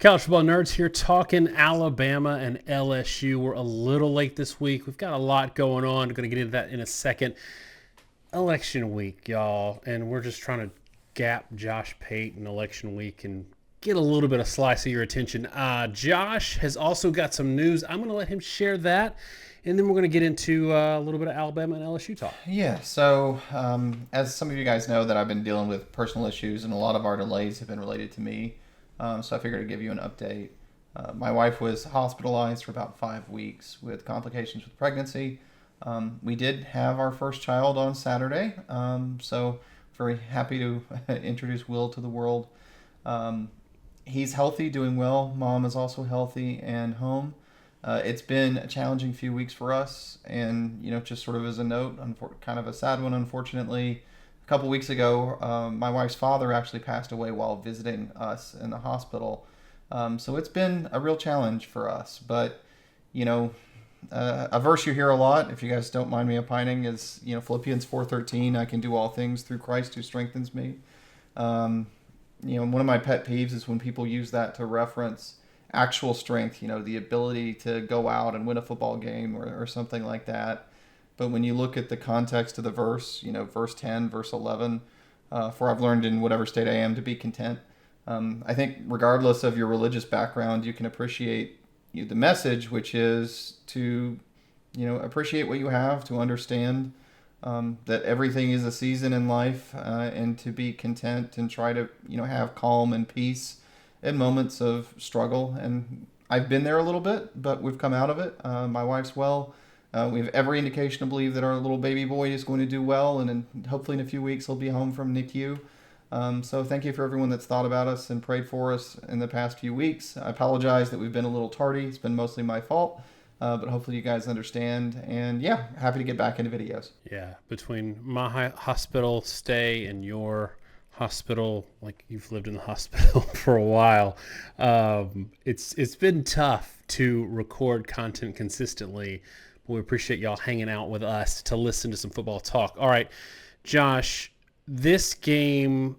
College football nerds here talking Alabama and LSU. We're a little late this week. We've got a lot going on. We're going to get into that in a second. Election week, y'all, and we're just trying to gap Josh Payton election week and get a little bit of slice of your attention. Josh has also got some news. I'm going to let him share that, and then we're going to get into a little bit of Alabama and LSU talk. Yeah, so as some of you guys know that I've been dealing with personal issues, and a lot of our delays have been related to me. So I figured I'd give you an update. My wife was hospitalized for about 5 weeks with complications with pregnancy. We did have our first child on Saturday, so very happy to introduce Will to the world. He's healthy, doing well. Mom is also healthy and home. It's been a challenging few weeks for us, and just sort of as a note, kind of a sad one, unfortunately. A couple weeks ago, my wife's father actually passed away while visiting us in the hospital. So it's been a real challenge for us. But, a verse you hear a lot, if you guys don't mind me opining, is, Philippians 4:13, I can do all things through Christ who strengthens me. One of my pet peeves is when people use that to reference actual strength, the ability to go out and win a football game or something like that. But when you look at the context of the verse, verse 10, verse 11, for I've learned in whatever state I am to be content. I think regardless of your religious background, you can appreciate the message, which is to, appreciate what you have, to understand that everything is a season in life, and to be content and try to, have calm and peace in moments of struggle. And I've been there a little bit, but we've come out of it. My wife's well. We have every indication to believe that our little baby boy is going to do well, and hopefully in a few weeks he'll be home from NICU. So thank you for everyone that's thought about us and prayed for us in the past few weeks. I apologize that we've been a little tardy. It's been mostly my fault, but hopefully you guys understand. And yeah, happy to get back into videos. Yeah, between my hospital stay and your hospital, like you've lived in the hospital for a while, it's been tough to record content consistently. We appreciate y'all hanging out with us to listen to some football talk. All right, Josh, this game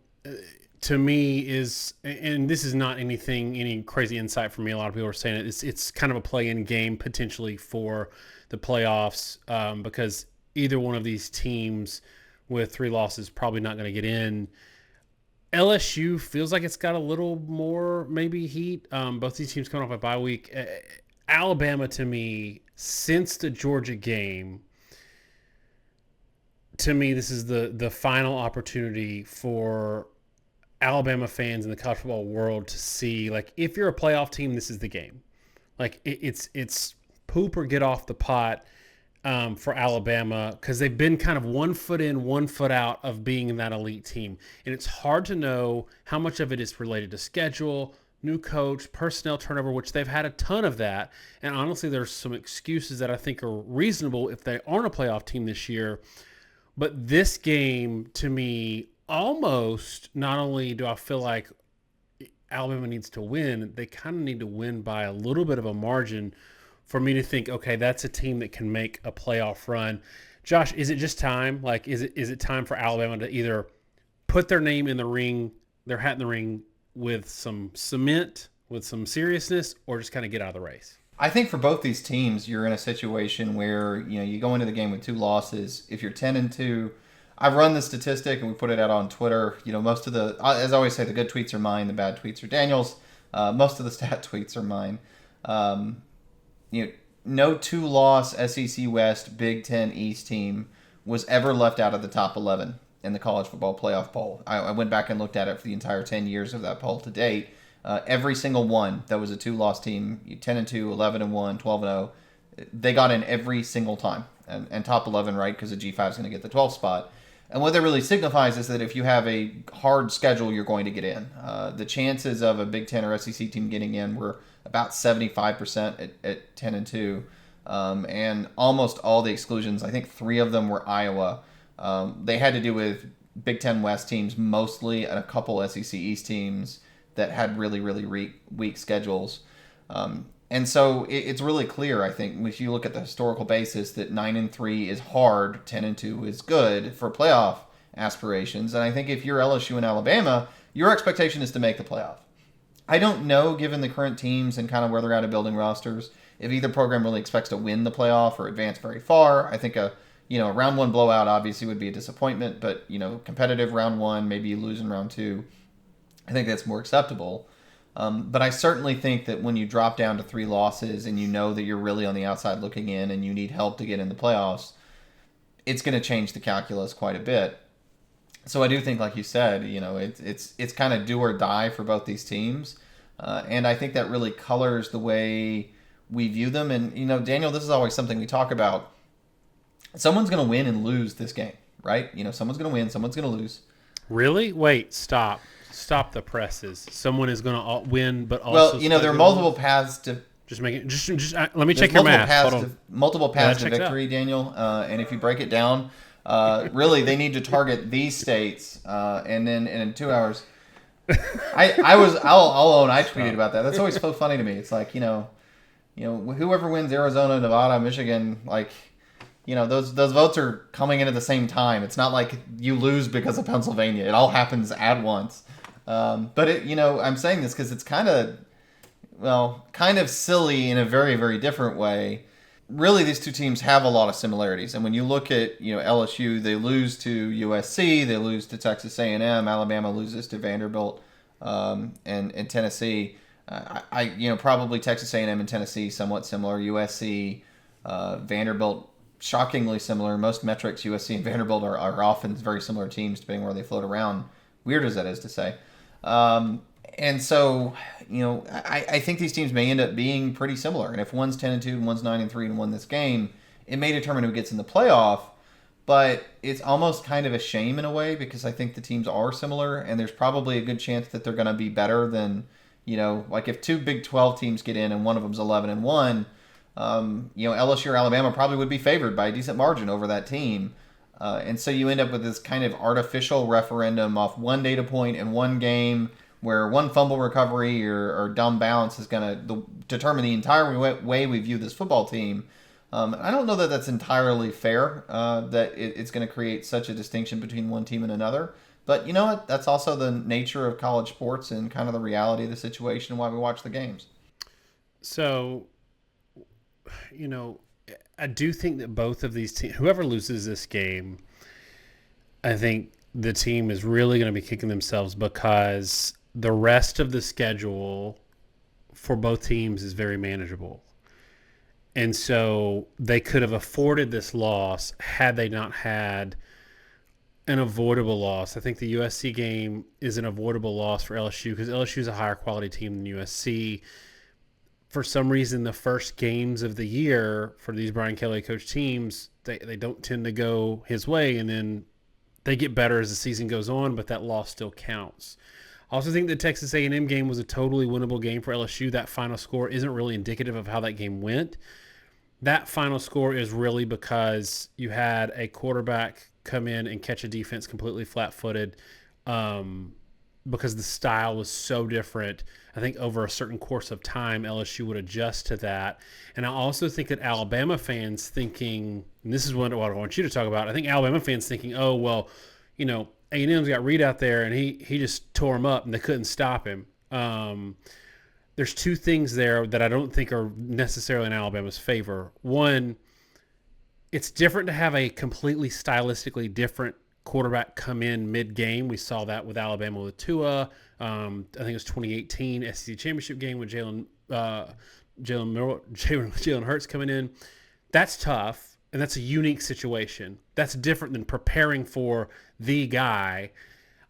to me is, and this is not any crazy insight for me. A lot of people are saying it's kind of a play-in game potentially for the playoffs, because either one of these teams with 3 losses probably not going to get in. LSU feels like it's got a little more maybe heat. Both these teams coming off a bye week. Alabama, to me, since the Georgia game, to me, this is the final opportunity for Alabama fans in the college football world to see, like, if you're a playoff team, this is the game. Like, it's poop or get off the pot for Alabama, because they've been kind of 1 foot in, 1 foot out of being that elite team. And it's hard to know how much of it is related to schedule, new coach, personnel turnover, which they've had a ton of that. And honestly, there's some excuses that I think are reasonable if they aren't a playoff team this year. But this game, to me, almost, not only do I feel like Alabama needs to win, they kind of need to win by a little bit of a margin for me to think, okay, that's a team that can make a playoff run. Josh, is it just time? Like, is it time for Alabama to either put their name in the ring, their hat in the ring, with some cement, with some seriousness, or just kind of get out of the race? I think for both these teams, you're in a situation where, you go into the game with 2 losses. If you're 10-2, I've run the statistic and we put it out on Twitter. Most of the, as I always say, the good tweets are mine, the bad tweets are Daniel's. Most of the stat tweets are mine. No 2-loss SEC West, Big Ten East team was ever left out of the top 11 in the college football playoff poll. I went back and looked at it for the entire 10 years of that poll to date. Every single one that was a 2-loss team, 10-2, 11-1, 12-0, they got in every single time. And top 11, right, because the G5 is going to get the 12th spot. And what that really signifies is that if you have a hard schedule, you're going to get in. The chances of a Big Ten or SEC team getting in were about 75% at 10-2. And almost all the exclusions, I think 3 of them were Iowa. They had to do with Big Ten West teams mostly, and a couple SEC East teams that had really, really weak schedules. And so it's really clear, I think, if you look at the historical basis, that 9-3 is hard, 10-2 is good for playoff aspirations. And I think if you're LSU and Alabama, your expectation is to make the playoff. I don't know, given the current teams and kind of where they're at of building rosters, if either program really expects to win the playoff or advance very far. I think a round one blowout obviously would be a disappointment, but competitive round one, maybe you lose in round two. I think that's more acceptable. But I certainly think that when you drop down to 3 losses and you know that you're really on the outside looking in and you need help to get in the playoffs, it's going to change the calculus quite a bit. So I do think, like you said, it's kind of do or die for both these teams, and I think that really colors the way we view them. And Daniel, this is always something we talk about. Someone's going to win and lose this game, right? Someone's going to win, someone's going to lose. Really? Wait, stop the presses. Someone is going to win, but also there are multiple paths to. Just make it. Just let me check your math. Multiple paths to victory, Daniel. And if you break it down, really they need to target these states, and then in 2 hours. I'll own. I tweeted about that. That's always so funny to me. It's like whoever wins Arizona, Nevada, Michigan, those votes are coming in at the same time. It's not like you lose because of Pennsylvania. It all happens at once. But I'm saying this because it's kind of silly in a very, very different way. Really, these two teams have a lot of similarities. And when you look at LSU, they lose to USC, they lose to Texas A&M, Alabama loses to Vanderbilt, and Tennessee. Probably Texas A&M and Tennessee somewhat similar. USC, Vanderbilt, shockingly similar. Most metrics, USC and Vanderbilt are often very similar teams, depending where they float around. Weird as that is to say. And so, I think these teams may end up being pretty similar. And if one's 10-2 and one's 9-3 and won this game, it may determine who gets in the playoff. But it's almost kind of a shame in a way, because I think the teams are similar, and there's probably a good chance that they're going to be better than, if 2 Big 12 teams get in and one of them's 11-1, LSU or Alabama probably would be favored by a decent margin over that team. And so you end up with this kind of artificial referendum off one data point in one game, where one fumble recovery or dumb bounce is going to determine the entire way we view this football team. I don't know that that's entirely fair, that it's going to create such a distinction between one team and another. But you know what? That's also the nature of college sports and kind of the reality of the situation and why we watch the games. So, I do think that both of these teams, whoever loses this game, I think the team is really going to be kicking themselves, because the rest of the schedule for both teams is very manageable. And so they could have afforded this loss had they not had an avoidable loss. I think the USC game is an avoidable loss for LSU, because LSU is a higher quality team than USC. For some reason, the first games of the year for these Brian Kelly coach teams, they don't tend to go his way, and then they get better as the season goes on, but that loss still counts. I also think the Texas A&M game was a totally winnable game for LSU. That final score isn't really indicative of how that game went. That final score is really because you had a quarterback come in and catch a defense completely flat-footed, because the style was so different. I think over a certain course of time, LSU would adjust to that. And I also think that Alabama fans thinking, and this is what I want you to talk about, I think Alabama fans thinking, oh, well, A&M's got Reed out there, and he just tore him up, and they couldn't stop him. There's 2 things there that I don't think are necessarily in Alabama's favor. One, it's different to have a completely stylistically different quarterback come in mid-game. We saw that with Alabama with Tua. I think it was 2018 SEC Championship game with Jalen Hurts coming in. That's tough, and that's a unique situation. That's different than preparing for the guy.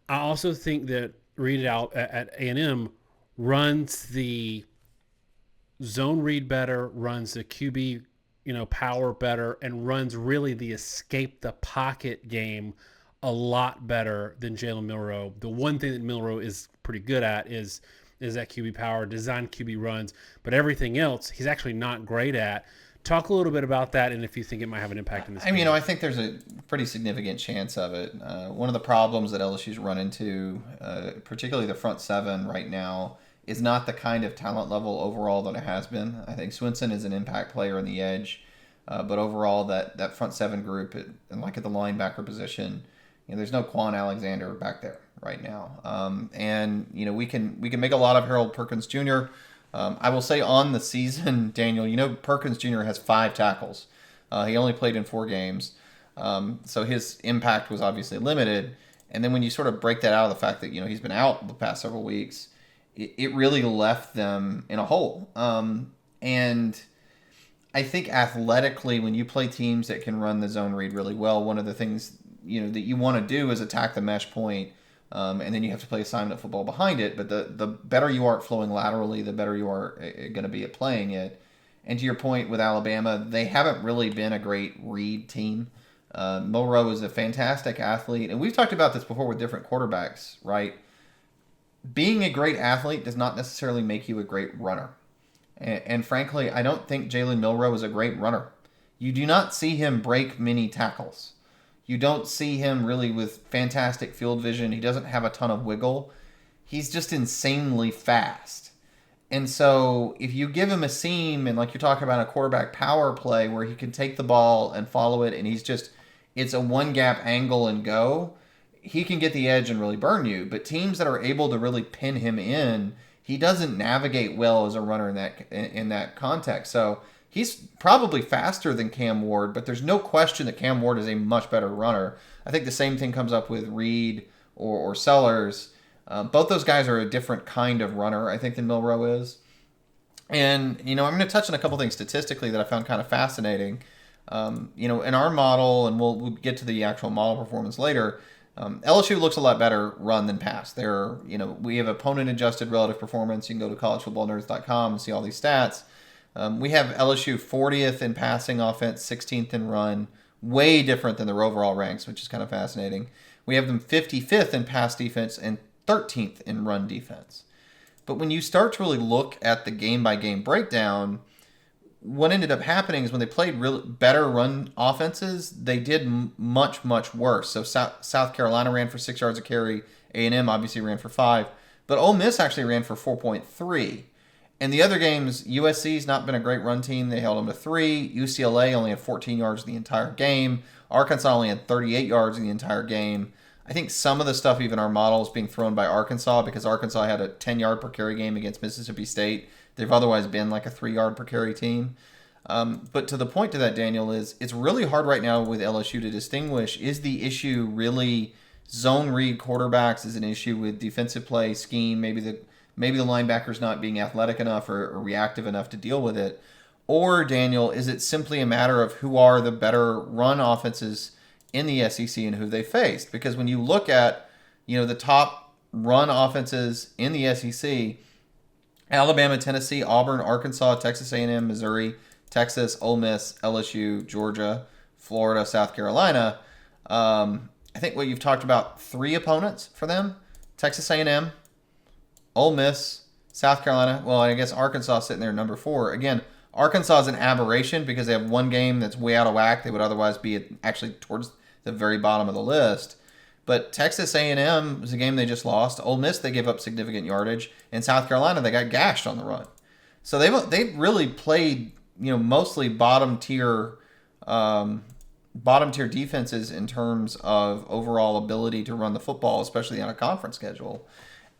I also think that Reed out at A&M runs the zone read better, runs the QB power better, and runs really the escape the pocket game a lot better than Jalen Milroe. The one thing that Milroe is pretty good at is that QB power, design QB runs, but everything else he's actually not great at. Talk a little bit about that, and if you think it might have an impact in this game. I think there's a pretty significant chance of it. One of the problems that LSU's run into, particularly the front 7 right now, is not the kind of talent level overall that it has been. I think Swinson is an impact player on the edge, but overall that front 7 group, and like at the linebacker position, there's no Quan Alexander back there right now. And we can make a lot of Harold Perkins Jr. I will say on the season, Daniel, Perkins Jr. has 5 tackles. He only played in 4 games, so his impact was obviously limited. And then when you sort of break that out of the fact that he's been out the past several weeks, it really left them in a hole. And I think athletically, when you play teams that can run the zone read really well, one of the things that you want to do is attack the mesh point, and then you have to play assignment football behind it. But the better you are at flowing laterally, the better you are going to be at playing it. And to your point with Alabama, they haven't really been a great read team. Milroe is a fantastic athlete, and we've talked about this before with different quarterbacks, right? Being a great athlete does not necessarily make you a great runner. And frankly, I don't think Jalen Milroe is a great runner. You do not see him break many tackles. You don't see him really with fantastic field vision. He doesn't have a ton of wiggle. He's just insanely fast. And so if you give him a seam, and like you're talking about a quarterback power play where he can take the ball and follow it, and it's a one gap angle and go, he can get the edge and really burn you. But teams that are able to really pin him in, he doesn't navigate well as a runner in that context. So he's probably faster than Cam Ward, but there's no question that Cam Ward is a much better runner. I think the same thing comes up with Reed or Sellers. Both those guys are a different kind of runner, I think, than Milroe is. And, I'm going to touch on a couple things statistically that I found kind of fascinating. In our model, and we'll get to the actual model performance later, LSU looks a lot better run than pass. We have opponent-adjusted relative performance. You can go to collegefootballnerds.com and see all these stats. We have LSU 40th in passing offense, 16th in run, way different than their overall ranks, which is kind of fascinating. We have them 55th in pass defense and 13th in run defense. But when you start to really look at the game-by-game breakdown, what ended up happening is when they played better run offenses, they did much, much worse. So South Carolina ran for 6 yards a carry. A&M obviously ran for 5. But Ole Miss actually ran for 4.3. In the other games, USC's not been a great run team. They held them to 3. UCLA only had 14 yards the entire game. Arkansas only had 38 yards in the entire game. I think some of the stuff, even our model, is being thrown by Arkansas because Arkansas had a 10-yard per carry game against Mississippi State. They've otherwise been like a 3-yard per carry team. But to the point to that, Daniel, is it's really hard right now with LSU to distinguish. Is the issue really zone read quarterbacks? Is an issue with defensive play scheme? Maybe the linebacker's not being athletic enough or reactive enough to deal with it. Or, Daniel, is it simply a matter of who are the better run offenses in the SEC and who they faced? Because when you look at the top run offenses in the SEC, Alabama, Tennessee, Auburn, Arkansas, Texas A&M, Missouri, Texas, Ole Miss, LSU, Georgia, Florida, South Carolina. I think what you've talked about 3 opponents for them: Texas A&M, Ole Miss, South Carolina. Well, I guess Arkansas sitting there at number 4. Again, Arkansas is an aberration because they have one game that's way out of whack. They would otherwise be actually towards the very bottom of the list. But Texas A&M was a game they just lost. Ole Miss, they gave up significant yardage. In South Carolina, they got gashed on the run. So they really played mostly bottom tier defenses in terms of overall ability to run the football, especially on a conference schedule.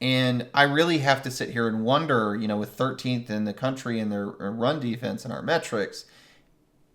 And I really have to sit here and wonder, with 13th in the country in their run defense and our metrics,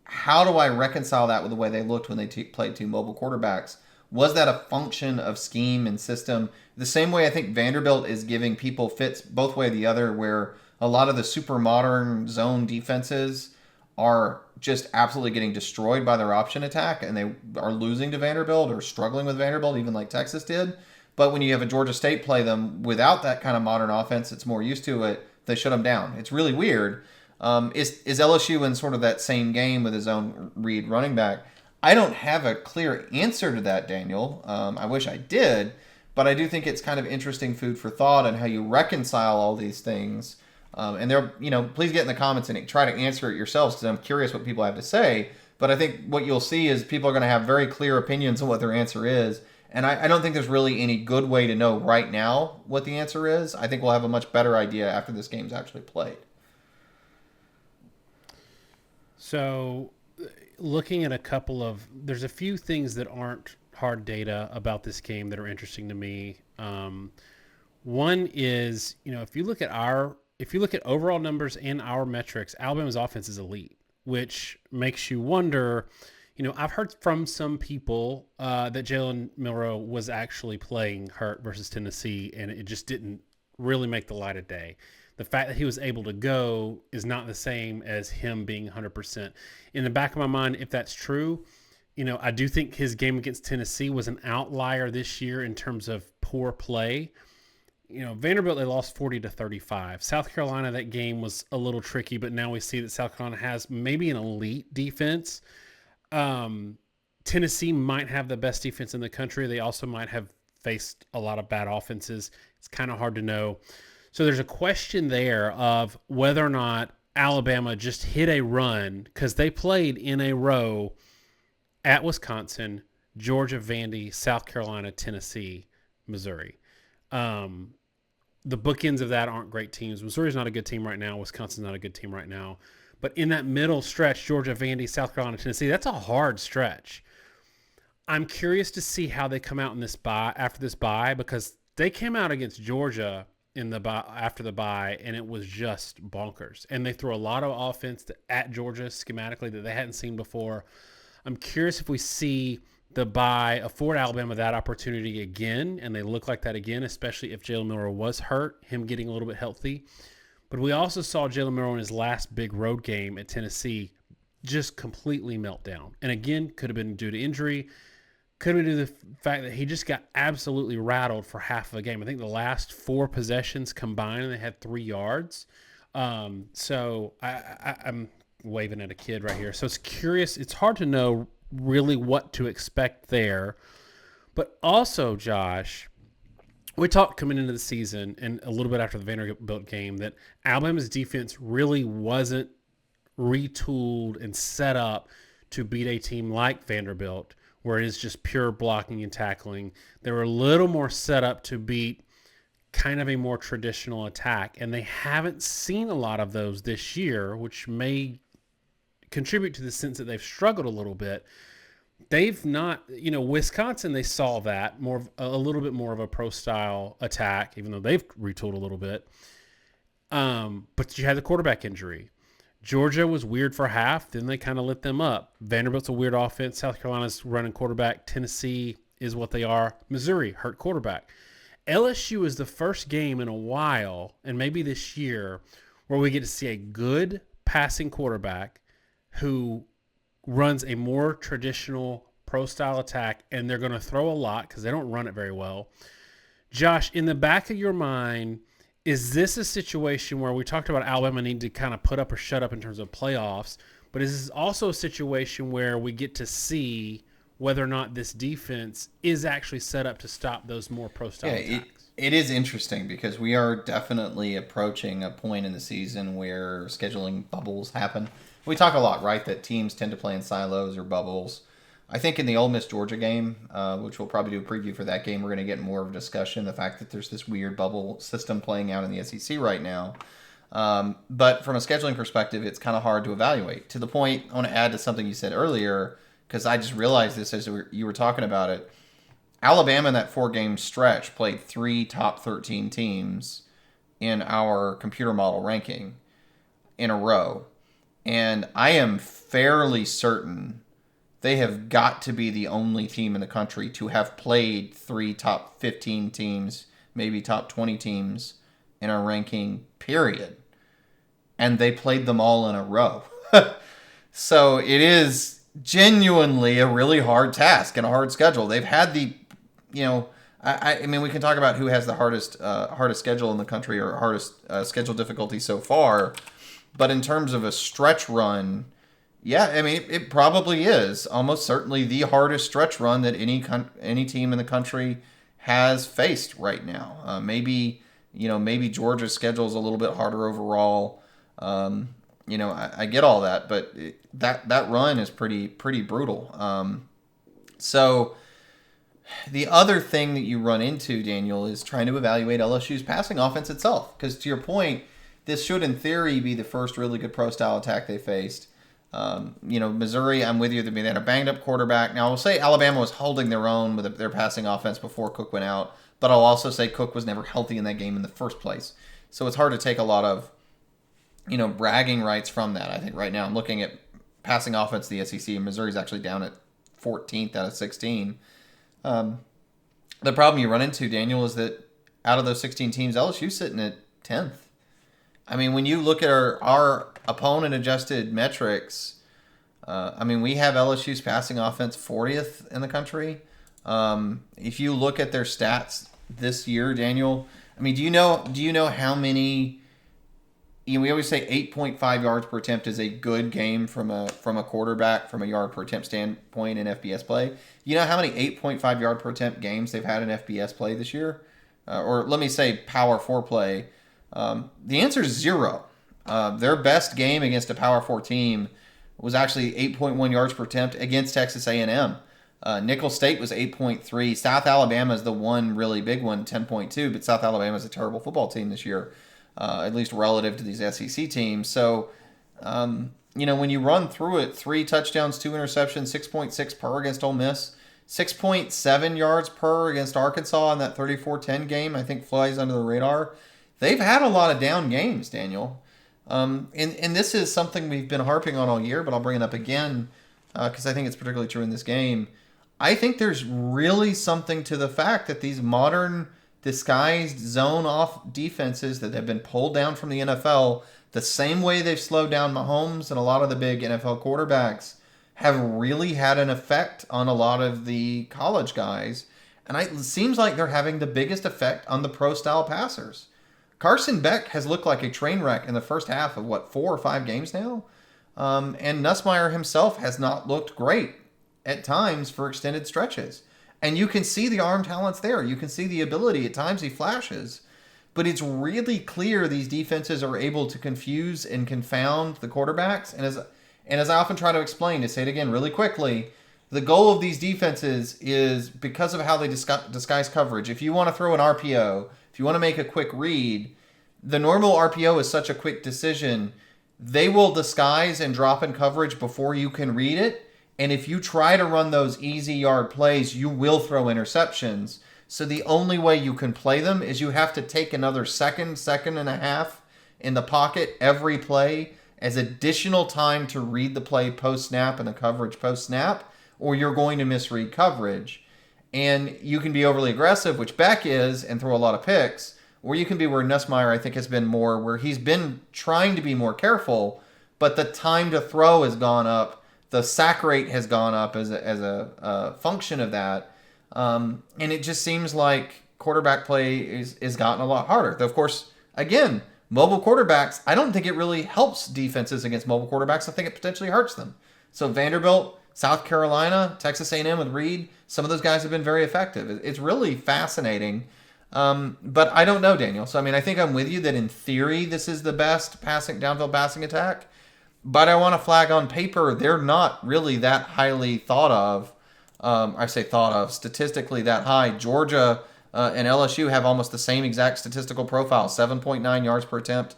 how do I reconcile that with the way they looked when they played 2 mobile quarterbacks? Was that a function of scheme and system? The same way I think Vanderbilt is giving people fits both way or the other, where a lot of the super modern zone defenses are just absolutely getting destroyed by their option attack, and they are losing to Vanderbilt or struggling with Vanderbilt, even like Texas did. But when you have a Georgia State play them without that kind of modern offense that's more used to it, they shut them down. It's really weird. Is LSU in sort of that same game with his own read running back? I don't have a clear answer to that, Daniel. I wish I did, but I do think it's kind of interesting food for thought and how you reconcile all these things. And there, please get in the comments and try to answer it yourselves, because I'm curious what people have to say. But I think what you'll see is people are going to have very clear opinions on what their answer is. And I don't think there's really any good way to know right now what the answer is. I think we'll have a much better idea after this game's actually played. So, looking at there's a few things that aren't hard data about this game that are interesting to me. One is, if you look at overall numbers and our metrics, Alabama's offense is elite, which makes you wonder. I've heard from some people that Jalen Milroe was actually playing hurt versus Tennessee, and it just didn't really make the light of day. The fact that he was able to go is not the same as him being 100%. In the back of my mind, if that's true, I do think his game against Tennessee was an outlier this year in terms of poor play. Vanderbilt, they lost 40-35. South Carolina, that game was a little tricky, but now we see that South Carolina has maybe an elite defense. Tennessee might have the best defense in the country. They also might have faced a lot of bad offenses. It's kind of hard to know. So there's a question there of whether or not Alabama just hit a run, because they played in a row at Wisconsin, Georgia, Vandy, South Carolina, Tennessee, Missouri. The bookends of that aren't great teams. Missouri's not a good team right now. Wisconsin's not a good team right now. But in that middle stretch, Georgia, Vandy, South Carolina, Tennessee, that's a hard stretch. I'm curious to see how they come out in this bye, after this bye, because they came out against Georgia in the bye, after the bye, and it was just bonkers. And they threw a lot of offense at Georgia schematically that they hadn't seen before. I'm curious if we see the bye afford Alabama that opportunity again, and they look like that again, especially if Jalen Milroe was hurt, him getting a little bit healthy. But we also saw Jalen Milroe in his last big road game at Tennessee just completely melt down. And again, could have been due to injury, could have been due to the fact that he just got absolutely rattled for half of a game. I think the last 4 possessions combined, they had 3 yards. So I'm waving at a kid right here. So it's curious. It's hard to know really what to expect there. But also, Josh, we talked coming into the season and a little bit after the Vanderbilt game that Alabama's defense really wasn't retooled and set up to beat a team like Vanderbilt, where it is just pure blocking and tackling. They were a little more set up to beat kind of a more traditional attack, and they haven't seen a lot of those this year, which may contribute to the sense that they've struggled a little bit. They've not, Wisconsin, they saw that a little bit more of a pro style attack, even though they've retooled a little bit. But you had the quarterback injury. Georgia was weird for half, then they kind of lit them up. Vanderbilt's a weird offense. South Carolina's running quarterback. Tennessee is what they are. Missouri, hurt quarterback. LSU is the first game in a while, and maybe this year, where we get to see a good passing quarterback who runs a more traditional pro-style attack, and they're going to throw a lot because they don't run it very well. Josh, in the back of your mind, is this a situation where we talked about Alabama needing to kind of put up or shut up in terms of playoffs, but is this also a situation where we get to see whether or not this defense is actually set up to stop those more pro-style attacks? It is interesting because we are definitely approaching a point in the season where scheduling bubbles happen. We talk a lot, right, that teams tend to play in silos or bubbles. I think in the Ole Miss Georgia game, which we'll probably do a preview for that game, we're going to get more of a discussion, the fact that there's this weird bubble system playing out in the SEC right now. But from a scheduling perspective, it's kind of hard to evaluate. To the point, I want to add to something you said earlier, because I just realized this as you were talking about it. Alabama in that 4-game stretch played 3 top 13 teams in our computer model ranking in a row. And I am fairly certain they have got to be the only team in the country to have played 3 top 15 teams, maybe top 20 teams in our ranking, period. And they played them all in a row. So it is genuinely a really hard task and a hard schedule. They've had I mean, we can talk about who has the hardest schedule in the country or hardest schedule difficulty so far. But in terms of a stretch run, yeah, I mean, it probably is almost certainly the hardest stretch run that any team in the country has faced right now. Maybe Georgia's schedule is a little bit harder overall. I get all that, but that run is pretty brutal. So the other thing that you run into, Daniel, is trying to evaluate LSU's passing offense itself. Because to your point, this should, in theory, be the first really good pro-style attack they faced. Missouri, I'm with you. They had a banged up quarterback. Now, I'll say Alabama was holding their own with their passing offense before Cook went out, but I'll also say Cook was never healthy in that game in the first place. So it's hard to take a lot of, bragging rights from that. I think right now I'm looking at passing offense in the SEC, and Missouri's actually down at 14th out of 16. The problem you run into, Daniel, is that out of those 16 teams, LSU's sitting at 10th. I mean, when you look at our opponent adjusted metrics, we have LSU's passing offense 40th in the country. If you look at their stats this year, Daniel, do you know how many? We always say 8.5 yards per attempt is a good game from a quarterback from a yard per attempt standpoint in FBS play. You know how many 8.5 yard per attempt games they've had in FBS play this year, or let me say Power 4 play. The answer is 0. Their best game against a Power 4 team was actually 8.1 yards per attempt against Texas A&M. Nicholls State was 8.3. South Alabama is the one really big one, 10.2. But South Alabama is a terrible football team this year, at least relative to these SEC teams. So, when you run through it, 3 touchdowns, 2 interceptions, 6.6 per against Ole Miss, 6.7 yards per against Arkansas in that 34-10 game, I think flies under the radar. They've had a lot of down games, Daniel. And this is something we've been harping on all year, but I'll bring it up again because I think it's particularly true in this game. I think there's really something to the fact that these modern disguised zone-off defenses that have been pulled down from the NFL, the same way they've slowed down Mahomes and a lot of the big NFL quarterbacks, have really had an effect on a lot of the college guys. And it seems like they're having the biggest effect on the pro-style passers. Carson Beck has looked like a train wreck in the first half of, 4 or 5 games now? And Nussmeier himself has not looked great at times for extended stretches. And you can see the arm talents there. You can see the ability. At times he flashes. But it's really clear these defenses are able to confuse and confound the quarterbacks. And as I often try to explain, to say it again really quickly, the goal of these defenses is because of how they disguise coverage. If you want to throw an RPO, if you want to make a quick read, the normal RPO is such a quick decision. They will disguise and drop in coverage before you can read it. And if you try to run those easy yard plays, you will throw interceptions. So the only way you can play them is you have to take another second and a half in the pocket every play as additional time to read the play post-snap and the coverage post-snap, or you're going to misread coverage. And you can be overly aggressive, which Beck is, and throw a lot of picks, or you can be where Nussmeier, I think, has been more, where he's been trying to be more careful, but the time to throw has gone up. The sack rate has gone up as a function of that. And it just seems like quarterback play is gotten a lot harder. Though, of course, again, mobile quarterbacks, I don't think it really helps defenses against mobile quarterbacks. I think it potentially hurts them. So Vanderbilt, South Carolina, Texas A&M with Reed, some of those guys have been very effective. It's really fascinating. But I don't know, Daniel. So, I think I'm with you that in theory this is the best downfield passing attack. But I want to flag on paper, they're not really that highly thought of. Statistically that high. Georgia and LSU have almost the same exact statistical profile, 7.9 yards per attempt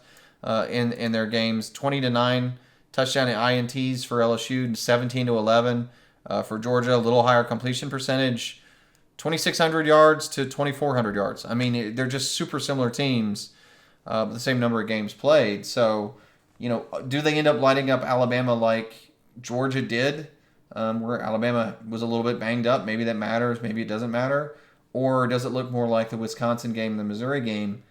in their games, 20-9 touchdown and INTs for LSU, 17-11 for Georgia, a little higher completion percentage, 2,600 yards to 2,400 yards. They're just super similar teams, the same number of games played. So, do they end up lighting up Alabama like Georgia did, where Alabama was a little bit banged up? Maybe that matters. Maybe it doesn't matter. Or does it look more like the Wisconsin game, the Missouri game?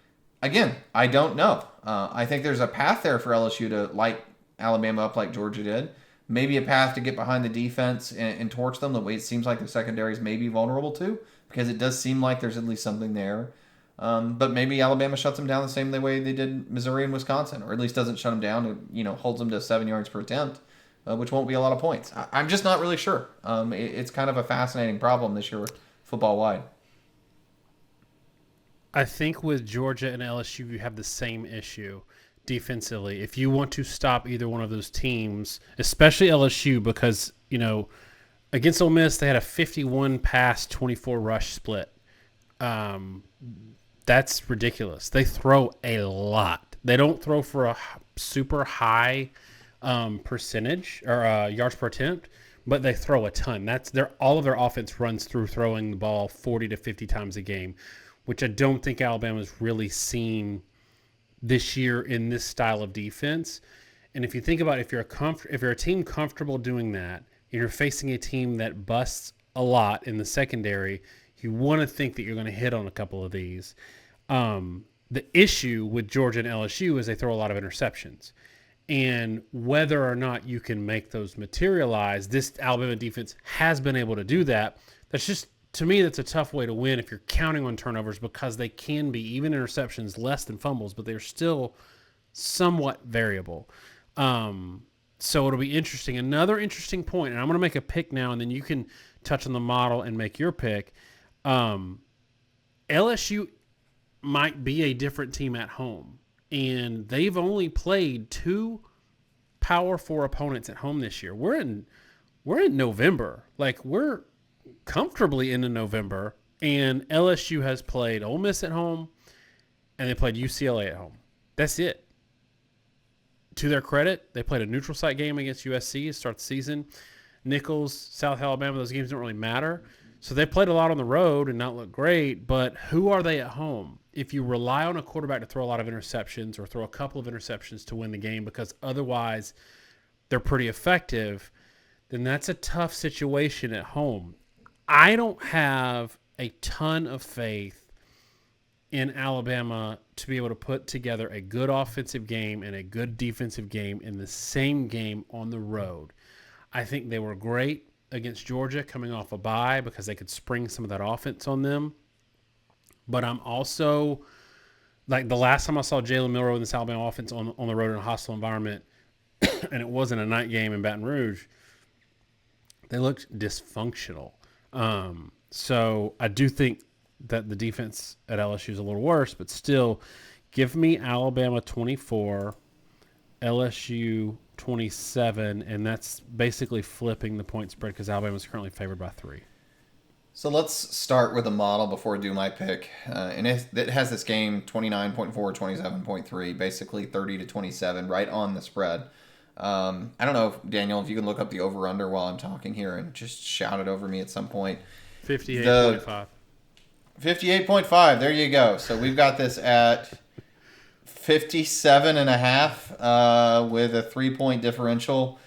Again, I don't know. I think there's a path there for LSU to light Alabama up like Georgia did. Maybe a path to get behind the defense and torch them the way it seems like the secondaries may be vulnerable to, because it does seem like there's at least something there. But maybe Alabama shuts them down the same way they did Missouri and Wisconsin, or at least doesn't shut them down and holds them to 7 yards per attempt, which won't be a lot of points. I'm just not really sure. It's kind of a fascinating problem this year, football wide. I think with Georgia and LSU, you have the same issue defensively. If you want to stop either one of those teams, especially LSU, because against Ole Miss they had a 51 pass, 24 rush split. That's ridiculous. They throw a lot. They don't throw for a super high percentage or yards per attempt, but they throw a ton. That's their all of their offense runs through throwing the ball 40 to 50 times a game, which I don't think Alabama's really seen this year in this style of defense. And if you think about it, if you're a team comfortable doing that, and you're facing a team that busts a lot in the secondary, you want to think that you're going to hit on a couple of these. The issue with Georgia and LSU is they throw a lot of interceptions. And whether or not you can make those materialize, this Alabama defense has been able to do that. That's just, to me, that's a tough way to win if you're counting on turnovers, because they can be, even interceptions, less than fumbles, but they're still somewhat variable. So it'll be interesting. Another interesting point, and I'm going to make a pick now, and then you can touch on the model and make your pick. LSU might be a different team at home, and they've only played 2 Power 4 opponents at home this year. We're in November. Like, we're comfortably into November, and LSU has played Ole Miss at home, and they played UCLA at home. That's it. To their credit, they played a neutral site game against USC to start the season. Nichols, South Alabama, those games don't really matter. So they played a lot on the road and not look great, but who are they at home? If you rely on a quarterback to throw a lot of interceptions or throw a couple of interceptions to win the game because otherwise they're pretty effective, then that's a tough situation at home. I don't have a ton of faith in Alabama to be able to put together a good offensive game and a good defensive game in the same game on the road. I think they were great against Georgia coming off a bye because they could spring some of that offense on them. But I'm also, like, the last time I saw Jalen Milroe in this Alabama offense on the road in a hostile environment, and it wasn't a night game in Baton Rouge, they looked dysfunctional. So I do think that the defense at LSU is a little worse, but still, give me Alabama 24, LSU 27, and that's basically flipping the point spread because Alabama is currently favored by 3. So let's start with a model before I do my pick. And it has this game 29.4, 27.3, basically 30 to 27, right on the spread. I don't know, Daniel, if you can look up the over-under while I'm talking here and just shout it over me at some point. 58.5. 58.5, there you go. So we've got this at 57.5 with a 3-point differential.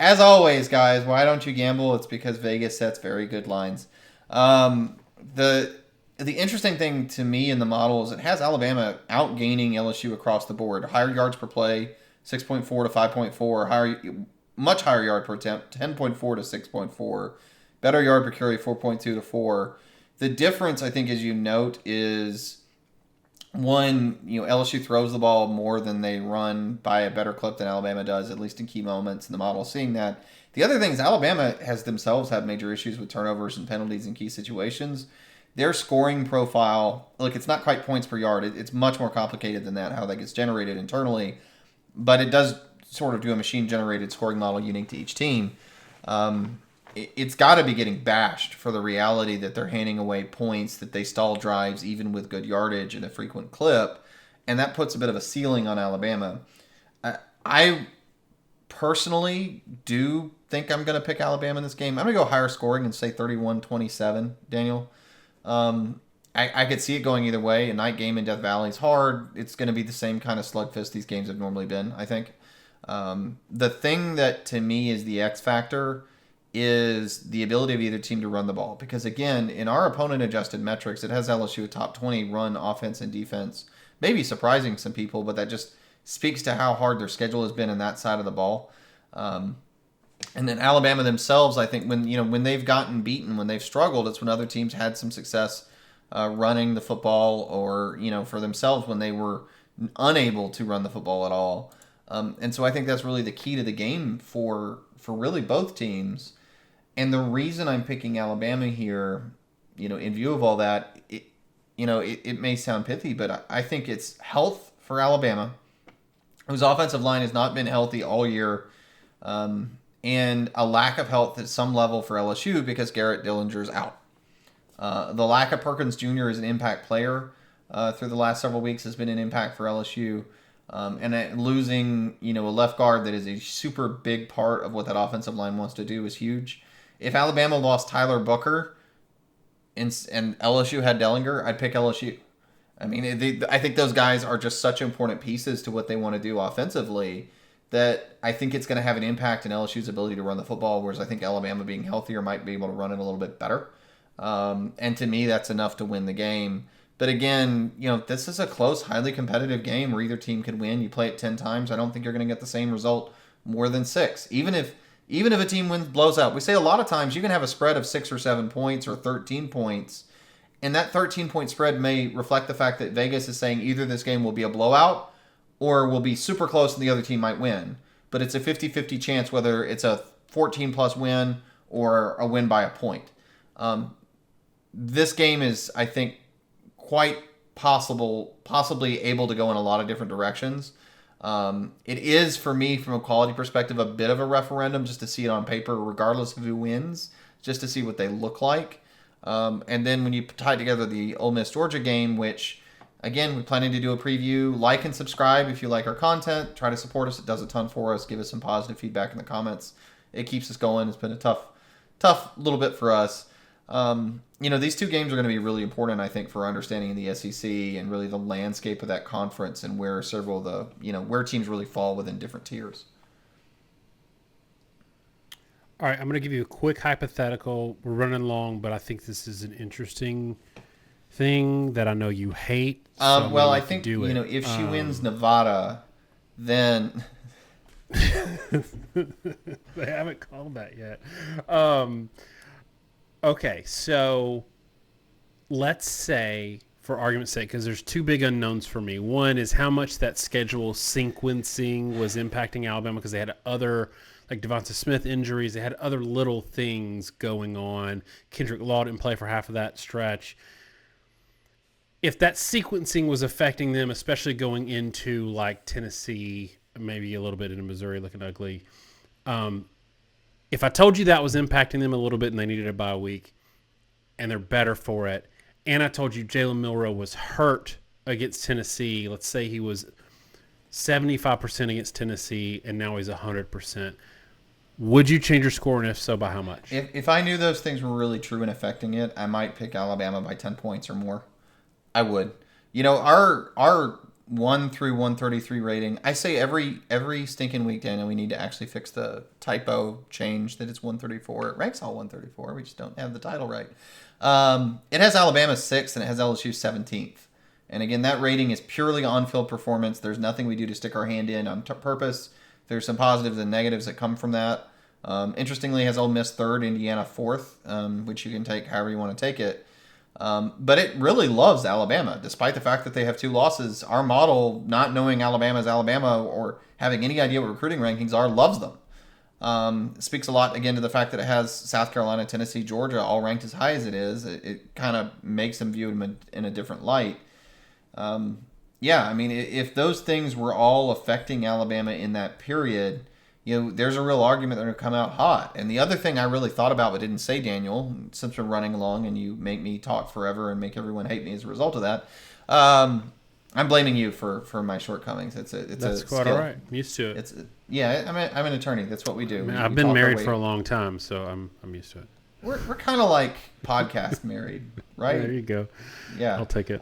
As always, guys, why don't you gamble? It's because Vegas sets very good lines. The interesting thing to me in the model is it has Alabama outgaining LSU across the board. Higher yards per play, 6.4 to 5.4. Much higher yard per attempt, 10.4 to 6.4. Better yard per carry, 4.2 to 4. The difference, I think, as you note, is one, LSU throws the ball more than they run by a better clip than Alabama does, at least in key moments, and the model seeing that. The other thing is Alabama has themselves had major issues with turnovers and penalties in key situations. Their scoring profile, look, it's not quite points per yard. It's much more complicated than that, how that gets generated internally. But it does sort of do a machine-generated scoring model unique to each team. It's got to be getting bashed for the reality that they're handing away points, that they stall drives even with good yardage and a frequent clip, and that puts a bit of a ceiling on Alabama. I personally do think I'm going to pick Alabama in this game. I'm going to go higher scoring and say 31-27, Daniel. I could see it going either way. A night game in Death Valley is hard. It's going to be the same kind of slugfest these games have normally been, I think. The thing that, to me, is the X factor is the ability of either team to run the ball. Because, again, in our opponent-adjusted metrics, it has LSU a top 20 run offense and defense. Maybe surprising some people, but that just speaks to how hard their schedule has been in that side of the ball. And then Alabama themselves, I think, when they've gotten beaten, when they've struggled, it's when other teams had some success running the football, or for themselves when they were unable to run the football at all. And so I think that's really the key to the game for really both teams. And the reason I'm picking Alabama here, in view of all that, it may sound pithy, but I think it's health for Alabama, whose offensive line has not been healthy all year, and a lack of health at some level for LSU because Garrett Dillinger's out. The lack of Perkins Jr. as an impact player through the last several weeks has been an impact for LSU. Losing, a left guard that is a super big part of what that offensive line wants to do is huge. If Alabama lost Tyler Booker and LSU had Dellinger, I'd pick LSU. I mean, I think those guys are just such important pieces to what they want to do offensively that I think it's going to have an impact in LSU's ability to run the football, whereas I think Alabama being healthier might be able to run it a little bit better. And to me, that's enough to win the game. But again, this is a close, highly competitive game where either team could win. You play it 10 times. I don't think you're going to get the same result more than 6. Even if a team blows out. We say a lot of times you can have a spread of 6 or 7 points or 13 points. And that 13-point spread may reflect the fact that Vegas is saying either this game will be a blowout or will be super close and the other team might win. But it's a 50-50 chance whether it's a 14-plus win or a win by a point. This game is, I think, quite possibly able to go in a lot of different directions. It is, for me, from a quality perspective, a bit of a referendum just to see it on paper, regardless of who wins, just to see what they look like. And then when you tie together the Ole Miss Georgia game, which, again, we're planning to do a preview. Like and subscribe if you like our content. Try to support us. It does a ton for us. Give us some positive feedback in the comments. It keeps us going. It's been a tough little bit for us. These two games are going to be really important, I think, for understanding the SEC and really the landscape of that conference and where several of the, where teams really fall within different tiers. All right, I'm going to give you a quick hypothetical. We're running long, but I think this is an interesting thing that I know you hate. So I think, if she wins Nevada, then... They haven't called that yet. Okay, so let's say, for argument's sake, because there's two big unknowns for me. One is how much that schedule sequencing was impacting Alabama because they had other, like Devonta Smith injuries. They had other little things going on. Kendrick Law didn't play for half of that stretch. If that sequencing was affecting them, especially going into like Tennessee, maybe a little bit into Missouri looking ugly, if I told you that was impacting them a little bit and they needed a bye week and they're better for it, and I told you Jalen Milroe was hurt against Tennessee, let's say he was 75% against Tennessee and now he's 100%, would you change your score, and if so, by how much? If I knew those things were really true and affecting it, I might pick Alabama by 10 points or more. I would. Our 1 through 133 rating, I say every stinking week, Daniel, we need to actually fix the typo change that it's 134. It ranks all 134. We just don't have the title right. It has Alabama 6th and it has LSU 17th. And again, that rating is purely on-field performance. There's nothing we do to stick our hand in on purpose. There's some positives and negatives that come from that. Interestingly, it has Ole Miss 3rd, Indiana 4th, which you can take however you want to take it. But it really loves Alabama, despite the fact that they have 2 losses. Our model, not knowing Alabama's Alabama or having any idea what recruiting rankings are, loves them. It speaks a lot, again, to the fact that it has South Carolina, Tennessee, Georgia all ranked as high as it is. It kind of makes them view them in a different light. If those things were all affecting Alabama in that period, there's a real argument they're going to come out hot. And the other thing I really thought about but didn't say, Daniel, since we're running along and you make me talk forever and make everyone hate me as a result of that, I'm blaming you for my shortcomings. That's quite all right. I'm used to it. I'm an attorney. That's what we do. I've been married for a long time, so I'm used to it. We're kind of like podcast married, right? There you go. Yeah, I'll take it.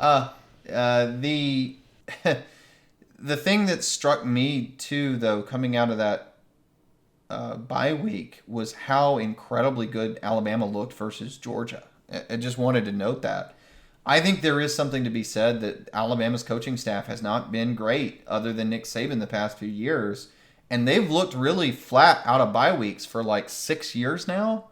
The thing that struck me too, though, coming out of that bye week was how incredibly good Alabama looked versus Georgia. I just wanted to note that. I think there is something to be said that Alabama's coaching staff has not been great other than Nick Saban the past few years. And they've looked really flat out of bye weeks for like 6 years now.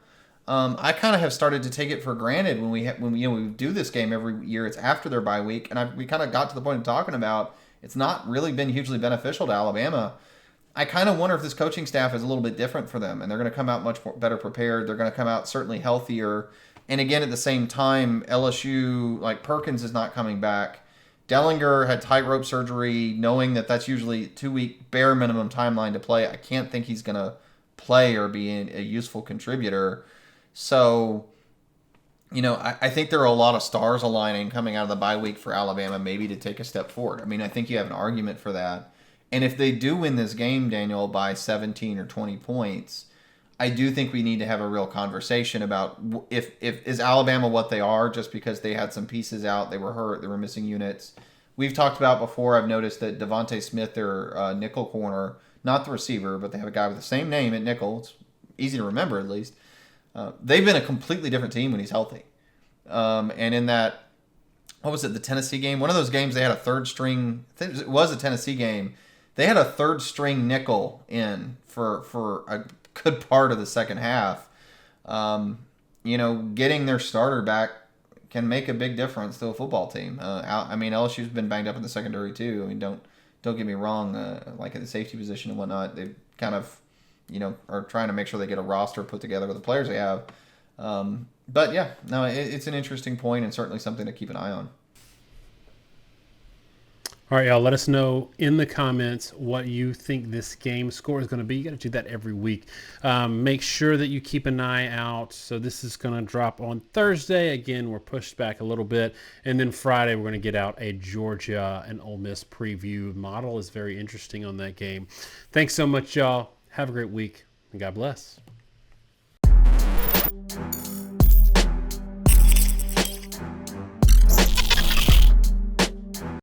I kind of have started to take it for granted when we do this game every year. It's after their bye week. And we kind of got to the point of talking about it's not really been hugely beneficial to Alabama. I kind of wonder if this coaching staff is a little bit different for them, and they're going to come out much more better prepared. They're going to come out certainly healthier. And again, at the same time, LSU, like Perkins is not coming back. Dellinger had tightrope surgery, knowing that that's usually a 2-week bare minimum timeline to play. I can't think he's going to play or be a useful contributor. So, I think there are a lot of stars aligning coming out of the bye week for Alabama maybe to take a step forward. I mean, I think you have an argument for that. And if they do win this game, Daniel, by 17 or 20 points, I do think we need to have a real conversation about if is Alabama what they are just because they had some pieces out, they were hurt, they were missing units. We've talked about before. I've noticed that Devontae Smith, their nickel corner, not the receiver, but they have a guy with the same name at nickel. It's easy to remember at least. They've been a completely different team when he's healthy. And in that, what was it, the Tennessee game? One of those games they had a third string. I think it was a Tennessee game. They had a third string nickel in for a good part of the second half. Getting their starter back can make a big difference to a football team. LSU's been banged up in the secondary too. I mean, don't get me wrong. Like at the safety position and whatnot, they kind of, are trying to make sure they get a roster put together with the players they have. But yeah, no, it's an interesting point and certainly something to keep an eye on. All right, y'all, let us know in the comments what you think this game score is going to be. You got to do that every week. Make sure that you keep an eye out. So this is going to drop on Thursday. Again, we're pushed back a little bit. And then Friday, we're going to get out a Georgia and Ole Miss preview. Model is very interesting on that game. Thanks so much, y'all. Have a great week, and God bless.